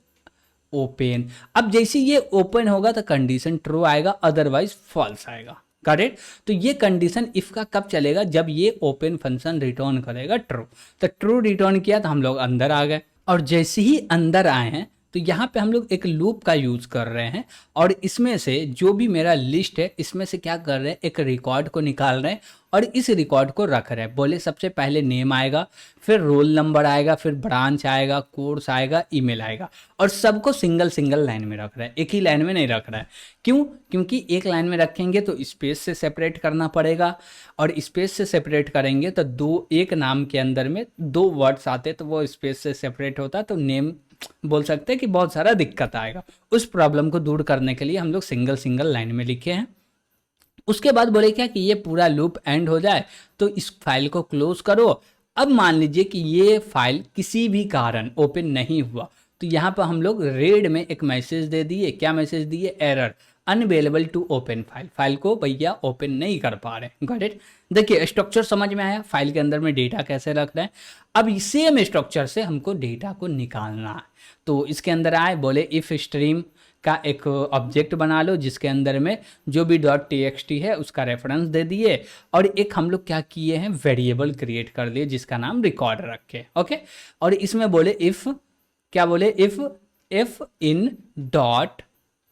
[SPEAKER 1] ओपन। अब जैसे ये ओपन होगा तो कंडीशन ट्रू आएगा, अदरवाइज फॉल्स आएगा। करेक्ट? तो ये कंडीशन इफ का कब चलेगा, जब ये ओपन फंक्शन रिटर्न करेगा ट्रू। तो ट्रू रिटर्न किया तो हम लोग अंदर आ गए, और जैसे ही अंदर आए हैं तो यहाँ पे हम लोग एक लूप का यूज कर रहे हैं, और इसमें से जो भी मेरा लिस्ट है इसमें से क्या कर रहे हैं, एक रिकॉर्ड को निकाल रहे हैं और इस रिकॉर्ड को रख रहे हैं। बोले सबसे पहले नेम आएगा, फिर रोल नंबर आएगा, फिर ब्रांच आएगा, कोर्स आएगा, ईमेल आएगा, और सबको सिंगल सिंगल लाइन में रख रहा है, एक ही लाइन में नहीं रख रहा है। क्यों? क्योंकि एक लाइन में रखेंगे तो स्पेस से सेपरेट करना पड़ेगा, और स्पेस से सेपरेट करेंगे तो दो, एक नाम के अंदर में दो वर्ड्स आते तो वो स्पेस से सेपरेट होता, तो नेम बोल सकते हैं कि बहुत सारा दिक्कत आएगा। उस प्रॉब्लम को दूर करने के लिए हम लोग सिंगल सिंगल लाइन में लिखे हैं। उसके बाद बोले क्या कि ये पूरा लूप एंड हो जाए तो इस फाइल को क्लोज करो। अब मान लीजिए कि ये फाइल किसी भी कारण ओपन नहीं हुआ, तो यहाँ पर हम लोग रेड में एक मैसेज दे दिए। क्या मैसेज दिए? Error unavailable to open file, file को भैया ओपन नहीं कर पा रहे। Got it? देखिए स्ट्रक्चर समझ में आया, फाइल के अंदर में डेटा कैसे रख रहे हैं। अब सेम स्ट्रक्चर से हमको डेटा को निकालना है, तो इसके अंदर आए, बोले इफ स्ट्रीम का एक ऑब्जेक्ट बना लो जिसके अंदर में जो भी .txt है उसका रेफरेंस दे दिए, और एक हम लोग क्या किए हैं, वेरिएबल क्रिएट कर लिए जिसका नाम रिकॉर्ड रखे। ओके, और इसमें बोले इफ, क्या बोले, if in dot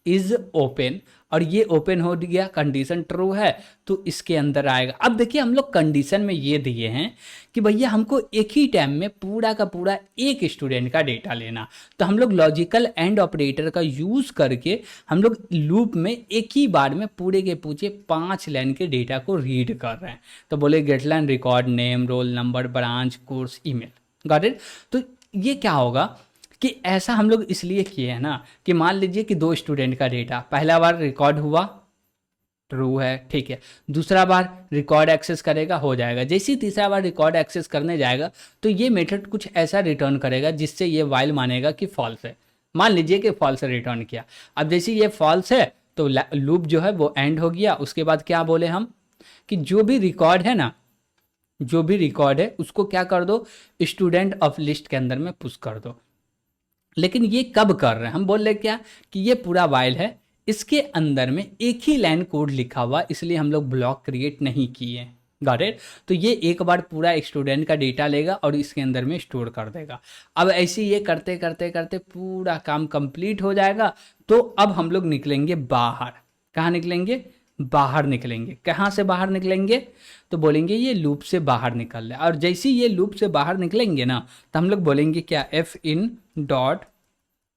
[SPEAKER 1] is open, और ये ओपन हो गया, कंडीशन ट्रू है तो इसके अंदर आएगा। अब देखिए हम लोग कंडीशन में ये दिए हैं कि भैया हमको एक ही टाइम में पूरा का पूरा एक स्टूडेंट का डेटा लेना, तो हम लोग लॉजिकल एंड ऑपरेटर का यूज करके हम लोग लूप में एक ही बार में पूरे के पूछे 5 लाइन के डेटा को रीड कर रहे हैं। तो बोले get line record name, roll number, branch, course, email. Got it? तो ये क्या होगा कि ऐसा हम लोग इसलिए किए हैं ना कि मान लीजिए कि 2 स्टूडेंट का डेटा पहला बार रिकॉर्ड हुआ, ट्रू है, ठीक है, दूसरा बार रिकॉर्ड एक्सेस करेगा, हो जाएगा। जैसे ही तीसरा बार रिकॉर्ड एक्सेस करने जाएगा तो ये मेथड कुछ ऐसा रिटर्न करेगा जिससे ये वाइल मानेगा कि फॉल्स है। मान लीजिए कि फॉल्स रिटर्न किया, अब जैसे ये फॉल्स है तो लूप जो है वो एंड हो गया। उसके बाद क्या बोले हम कि जो भी रिकॉर्ड है ना, जो भी रिकॉर्ड है उसको क्या कर दो, स्टूडेंट ऑफ लिस्ट के अंदर में पुश कर दो। लेकिन ये कब कर रहे हैं, हम बोल रहे क्या कि ये पूरा वाइल है, इसके अंदर में एक ही लाइन कोड लिखा हुआ, इसलिए हम लोग ब्लॉक क्रिएट नहीं किए। Got it? तो ये एक बार पूरा एक स्टूडेंट का डेटा लेगा और इसके अंदर में स्टोर कर देगा। अब ऐसे ये करते करते करते पूरा काम कंप्लीट हो जाएगा। तो अब हम लोग निकलेंगे बाहर। कहाँ निकलेंगे? बाहर निकलेंगे। कहाँ से बाहर निकलेंगे? तो बोलेंगे ये लूप से बाहर निकल रहा है, और जैसे ही ये लूप से बाहर निकलेंगे ना तो हम लोग बोलेंगे क्या, F in dot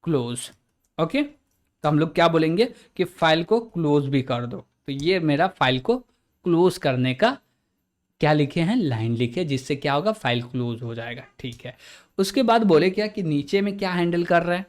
[SPEAKER 1] close. Okay, तो हम लोग क्या बोलेंगे कि फाइल को क्लोज भी कर दो। तो ये मेरा फाइल को क्लोज करने का क्या लिखे हैं, लाइन लिखे, जिससे क्या होगा, फाइल क्लोज हो जाएगा। ठीक है, उसके बाद बोले क्या कि नीचे में क्या हैंडल कर रहे हैं,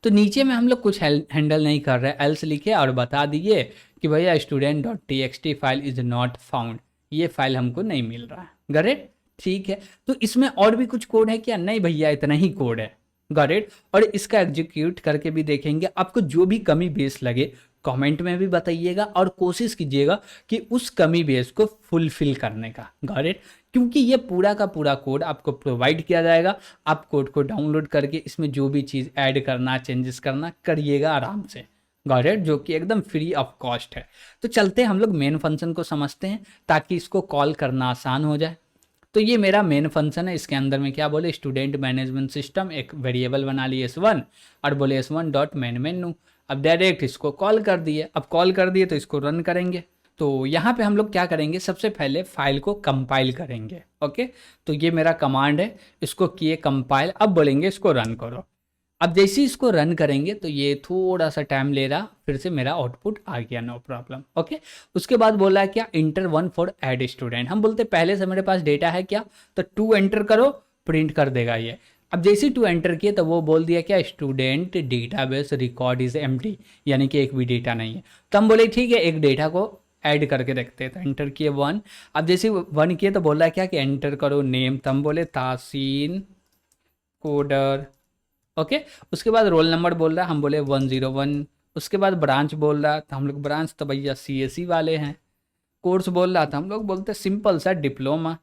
[SPEAKER 1] तो नीचे में हम लोग कुछ हैंडल नहीं कर रहे हैं, एल्स लिखे और बता दिए कि भैया student.txt file is not found, ये फाइल हमको नहीं मिल रहा है। गॉट? ठीक है, तो इसमें और भी कुछ कोड है क्या? नहीं भैया, इतना ही कोड है। गॉट? और इसका एग्जीक्यूट करके भी देखेंगे, आपको जो भी कमी बेस लगे कमेंट में भी बताइएगा और कोशिश कीजिएगा कि उस कमी बेस को फुलफिल करने का। Got it? क्योंकि ये पूरा का पूरा कोड आपको प्रोवाइड किया जाएगा। आप कोड को डाउनलोड करके इसमें जो भी चीज़ ऐड करना, चेंजेस करना, करिएगा आराम से। Got it? जो कि एकदम फ्री ऑफ कॉस्ट है। तो चलते हैं हम लोग मेन फंक्शन को समझते हैं ताकि इसको कॉल करना आसान हो जाए। तो ये मेरा मेन फंक्शन है। इसके अंदर में क्या बोले, स्टूडेंट मैनेजमेंट सिस्टम, एक वेरिएबल बना लिए S1 और बोले S1 डॉट मेन मेनू। अब डायरेक्ट इसको कॉल कर दिए। अब कॉल कर दिए तो इसको रन करेंगे। तो यहाँ पे हम लोग क्या करेंगे, सबसे पहले फाइल को कंपाइल करेंगे। ओके, तो ये मेरा कमांड है, इसको किए कंपाइल। अब बोलेंगे इसको रन करो। अब जैसे ही इसको रन करेंगे तो ये थोड़ा सा टाइम ले रहा, फिर से मेरा आउटपुट आ गया, नो प्रॉब्लम। ओके, उसके बाद बोला है क्या, इंटर 1 फॉर ऐड स्टूडेंट। हम बोलते पहले से मेरे पास डेटा है क्या, तो 2 एंटर करो, प्रिंट कर देगा ये। अब जैसे ही 2 एंटर किए तो वो बोल दिया क्या, student database record is empty, यानी कि एक भी डेटा नहीं है। तो हम बोले ठीक है, एक डेटा को ऐड करके देखते हैं। तो एंटर किए 1। अब जैसे 1 किए तो बोल रहा है क्या कि एंटर करो नेम। तो हम बोले तासीन कोडर। ओके, उसके बाद रोल नंबर बोल रहा है, हम बोले 101। उसके बाद ब्रांच बोल रहा है, तो हम लोग ब्रांच तो भैया CSE वाले हैं। कोर्स बोल रहा था, हम लोग बोलते सिंपल सा डिप्लोमा।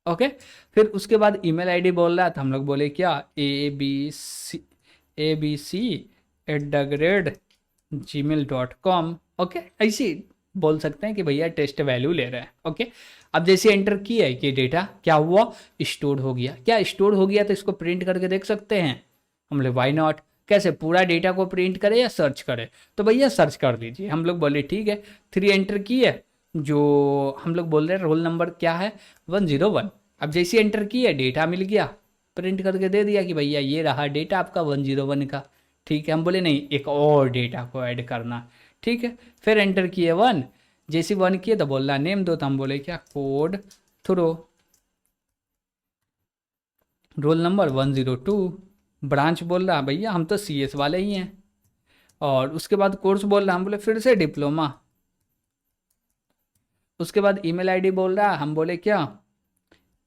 [SPEAKER 1] ओके, फिर उसके बाद ईमेल आईडी बोल रहा था, हम लोग बोले क्या, abc@gmail.com। ओके, ऐसे बोल सकते हैं कि भैया टेस्ट वैल्यू ले रहे हैं। ओके, अब जैसे एंटर किया है कि डेटा क्या हुआ, स्टोर हो गया। क्या स्टोर हो गया, तो इसको प्रिंट करके देख सकते हैं। हम लोग वाई नॉट, कैसे पूरा डेटा को प्रिंट करें या सर्च करें, तो भैया सर्च कर दीजिए। हम लोग बोले ठीक है, 3 एंटर किए, जो हम लोग बोल रहे हैं रोल नंबर क्या है, 101। अब जैसे एंटर किए, डेटा मिल गया, प्रिंट करके दे दिया कि भैया ये रहा डेटा आपका 101 का। ठीक है, हम बोले नहीं, एक और डेटा को ऐड करना। ठीक है, फिर एंटर किए 1। जैसे 1 किए तो बोल रहा नेम दो, तो हम बोले क्या, code throw. Roll number 102। Branch बोल रहा भैया हम तो CS वाले ही हैं। और उसके बाद कोर्स बोल रहा, हम बोले फिर से डिप्लोमा। उसके बाद ईमेल आईडी बोल रहा, हम बोले क्या,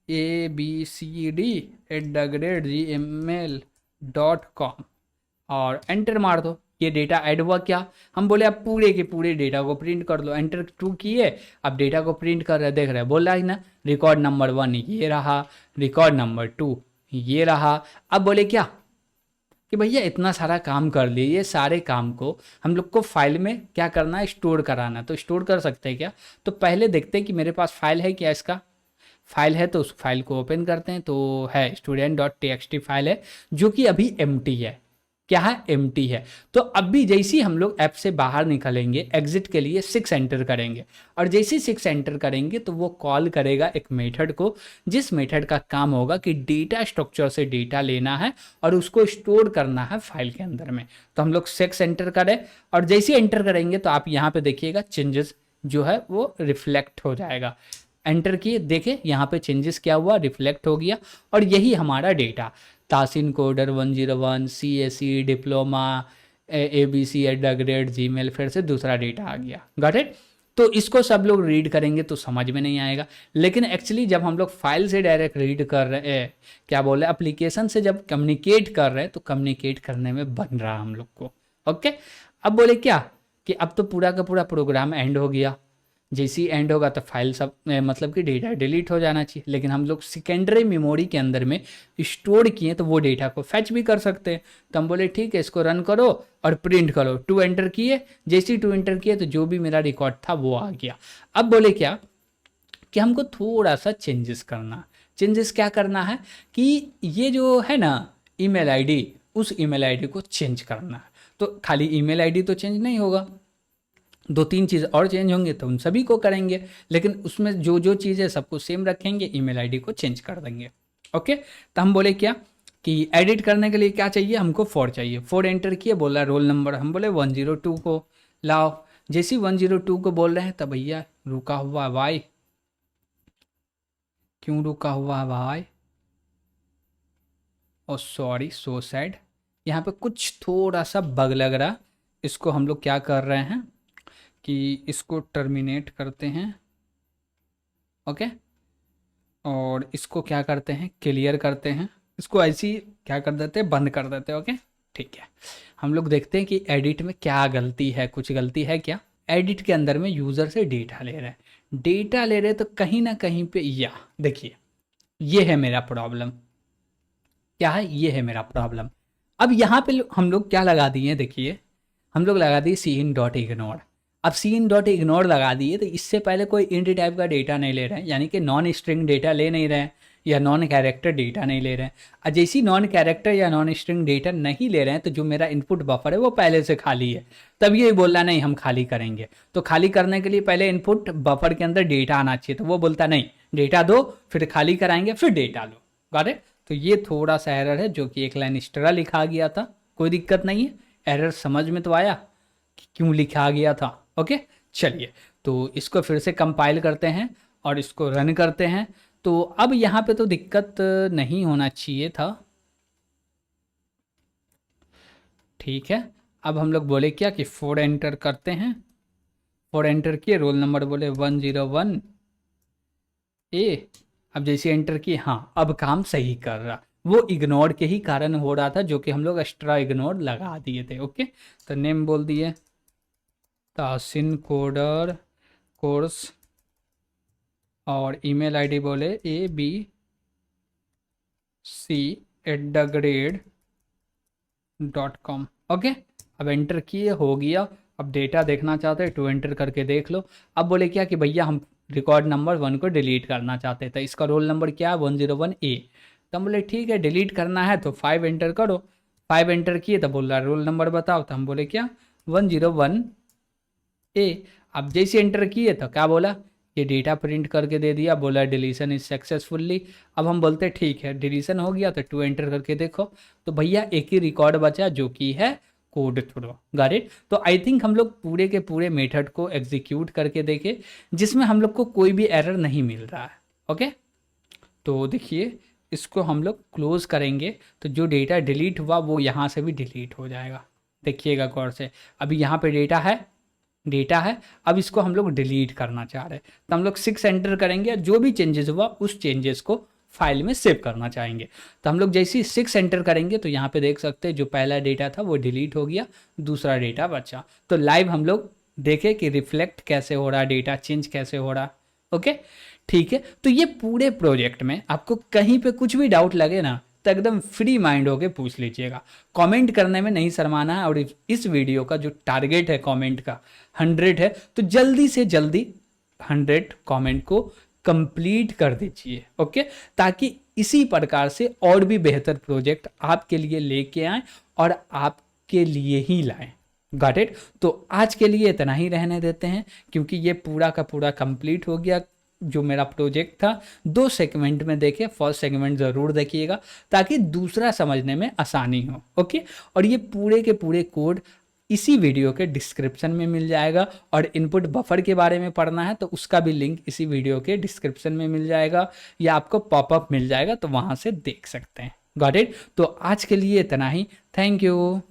[SPEAKER 1] abcd@gmail.com और एंटर मार दो। ये डेटा ऐड हुआ क्या, हम बोले अब पूरे के पूरे डेटा को प्रिंट कर दो। एंटर 2 किए, अब डेटा को प्रिंट कर रहे, देख रहे, बोल रहा है ना, रिकॉर्ड नंबर 1 ये रहा, रिकॉर्ड नंबर 2 ये रहा। अब बोले क्या कि भैया इतना सारा काम कर लिए, ये सारे काम को हम लोग को फाइल में क्या करना है, स्टोर कराना। तो स्टोर कर सकते हैं क्या, तो पहले देखते हैं कि मेरे पास फाइल है क्या। इसका फाइल है तो उस फाइल को ओपन करते हैं। तो है student.txt फाइल है, जो कि अभी एम्प्टी है। क्या है, एम्प्टी है। तो अभी जैसे ही हम लोग ऐप से बाहर निकलेंगे, एग्जिट के लिए 6 एंटर करेंगे, और जैसे ही 6 एंटर करेंगे तो वो कॉल करेगा एक मेथड को, जिस मेथड का काम होगा कि डेटा स्ट्रक्चर से डेटा लेना है और उसको स्टोर करना है फाइल के अंदर में। तो हम लोग 6 एंटर करें, और जैसे ही एंटर करेंगे तो आप यहाँ पे देखिएगा चेंजेस जो है वो रिफ्लेक्ट हो जाएगा। एंटर किए, देखे यहाँ पे चेंजेस क्या हुआ, रिफ्लेक्ट हो गया। और यही हमारा data, Tasin coder 101 CSE diploma abc@gmail, फिर से दूसरा डेटा आ गया। Got it? तो इसको सब लोग रीड करेंगे तो समझ में नहीं आएगा, लेकिन एक्चुअली जब हम लोग फाइल से डायरेक्ट रीड कर रहे हैं, क्या बोले, एप्लीकेशन से जब कम्युनिकेट कर रहे हैं, तो कम्युनिकेट करने में बन रहा हम लोग को। ओके, अब बोले क्या कि अब तो पूरा का पूरा प्रोग्राम एंड हो गया। जैसे ही एंड होगा तो फाइल सब मतलब कि डेटा डिलीट हो जाना चाहिए, लेकिन हम लोग सेकेंडरी मेमोरी के अंदर में स्टोर किए तो वो डेटा को फैच भी कर सकते हैं। तो हम बोले ठीक है, इसको रन करो और प्रिंट करो। 2 एंटर किए, जैसे ही 2 एंटर किए तो जो भी मेरा रिकॉर्ड था वो आ गया। अब बोले क्या कि हमको थोड़ा सा चेंजेस करना। चेंजेस क्या करना है कि ये जो है ना ईमेल आईडी, उस ईमेल आईडी को चेंज करना है। तो खाली ईमेल आईडी तो चेंज नहीं होगा, 2-3 चीज़ और चेंज होंगे तो उन सभी को करेंगे, लेकिन उसमें जो जो चीज़ें सबको सेम रखेंगे, ईमेल आईडी को चेंज कर देंगे। ओके, तो हम बोले क्या कि एडिट करने के लिए क्या चाहिए, हमको 4 चाहिए। 4 एंटर किए, बोला रोल नंबर, हम बोले 102 को लाओ। जैसे ही 102 को बोल रहे हैं तो भैया रुका हुआ भाई, क्यों रुका हुआ भाई, ओ सॉरी, सो सैड। यहाँ पे कुछ थोड़ा सा बग लग रहा, इसको हम लोग क्या कर रहे हैं कि इसको टर्मिनेट करते हैं। ओके, और इसको क्या करते हैं, क्लियर करते हैं। इसको ऐसे ही क्या कर देते हैं, बंद कर देते हैं। ओके, ठीक है, हम लोग देखते हैं कि एडिट में क्या गलती है, कुछ गलती है क्या। एडिट के अंदर में यूज़र से डेटा ले रहे हैं, डेटा ले रहे हैं, तो कहीं ना कहीं पे या देखिए ये है मेरा प्रॉब्लम। क्या है, ये है मेरा प्रॉब्लम। अब यहाँ पे हम लोग क्या लगा दिए, देखिए हम लोग लगा दिए सी इन डॉट इग्नोर। अब सी इन डॉट इग्नोर लगा दिए तो इससे पहले कोई इंट टाइप का डेटा नहीं ले रहे हैं, यानी कि नॉन स्ट्रिंग डेटा ले नहीं रहे हैं या नॉन कैरेक्टर डेटा नहीं ले रहे हैं। और जैसी नॉन कैरेक्टर या नॉन स्ट्रिंग डेटा नहीं ले रहे हैं तो जो मेरा इनपुट बफर है वो पहले से खाली है, तब ये बोल रहा नहीं हम खाली करेंगे। तो खाली करने के लिए पहले इनपुट बफर के अंदर डेटा आना चाहिए, तो वो बोलता नहीं डेटा दो फिर खाली कराएंगे फिर डेटा लो। Got it. तो ये थोड़ा सा एरर है जो कि एक लाइन एक्स्ट्रा लिखा गया था, कोई दिक्कत नहीं है। एरर समझ में तो आया कि क्यों लिखा गया था। ओके चलिए, तो इसको फिर से कंपाइल करते हैं और इसको रन करते हैं। तो अब यहाँ पे तो दिक्कत नहीं होना चाहिए था। ठीक है, अब हम लोग बोले क्या कि 4 एंटर करते हैं। 4 एंटर किए, रोल नंबर बोले 101 ए। अब जैसे एंटर किए, हाँ अब काम सही कर रहा, वो इग्नोर के ही कारण हो रहा था जो कि हम लोग एक्स्ट्रा इग्नोर लगा दिए थे। ओके, तो नेम बोल दिए तासिन कोडर कोर्स और ईमेल आईडी बोले abc@the.com। ओके, अब एंटर किए, हो गया। अब डेटा देखना चाहते हैं, 2 एंटर करके देख लो। अब बोले क्या कि भैया हम रिकॉर्ड नंबर 1 को डिलीट करना चाहते हैं, तो इसका रोल नंबर क्या है 101A। तो हम बोले ठीक है डिलीट करना है तो 5 एंटर करो। 5 एंटर किए तो बोल रहा रोल नंबर बताओ, तो हम बोले क्या 101A। अब जैसे एंटर किए तो क्या बोला, ये डेटा प्रिंट करके दे दिया, बोला डिलीशन इज सक्सेसफुली। अब हम बोलते ठीक है डिलीशन हो गया, तो 2 एंटर करके देखो, तो भैया एक ही रिकॉर्ड बचा जो कि है कोड थ्रो। Got it. तो आई थिंक हम लोग पूरे के पूरे मेथड को एग्जीक्यूट करके देखे जिसमें हम लोग को कोई भी एरर नहीं मिल रहा है। ओके, तो देखिए इसको हम लोग क्लोज करेंगे तो जो डेटा डिलीट हुआ वो यहाँ से भी डिलीट हो जाएगा। देखिएगा गौर से, अभी यहाँ पे डेटा है। अब इसको हम लोग डिलीट करना चाह रहे हैं, तो हम लोग 6 एंटर करेंगे, जो भी चेंजेस हुआ उस चेंजेस को फाइल में सेव करना चाहेंगे। तो हम लोग जैसे ही 6 एंटर करेंगे तो यहाँ पे देख सकते हैं जो पहला डेटा था वो डिलीट हो गया, दूसरा डेटा बचा। तो लाइव हम लोग देखें कि रिफ्लेक्ट कैसे हो रहा, डेटा चेंज कैसे हो रहा। ओके ठीक है, तो ये पूरे प्रोजेक्ट में आपको कहीं पे कुछ भी डाउट लगे ना तो एकदम फ्री माइंड होके पूछ लीजिएगा, कमेंट करने में नहीं शर्माना है। और इस वीडियो का जो टारगेट है कमेंट का 100 है, तो जल्दी से जल्दी 100 कमेंट को कंप्लीट कर दीजिए। ओके, ताकि इसी प्रकार से और भी बेहतर प्रोजेक्ट आपके लिए लेके आए और आपके लिए ही लाएं। Got it. तो आज के लिए इतना ही रहने देते हैं क्योंकि ये पूरा का पूरा कंप्लीट हो गया। जो मेरा प्रोजेक्ट था 2 सेगमेंट में देखे, फर्स्ट सेगमेंट ज़रूर देखिएगा ताकि दूसरा समझने में आसानी हो। ओके, और ये पूरे के पूरे कोड इसी वीडियो के डिस्क्रिप्शन में मिल जाएगा। और इनपुट बफर के बारे में पढ़ना है तो उसका भी लिंक इसी वीडियो के डिस्क्रिप्शन में मिल जाएगा या आपको पॉपअप मिल जाएगा, तो वहाँ से देख सकते हैं। Got it. तो आज के लिए इतना ही, थैंक यू।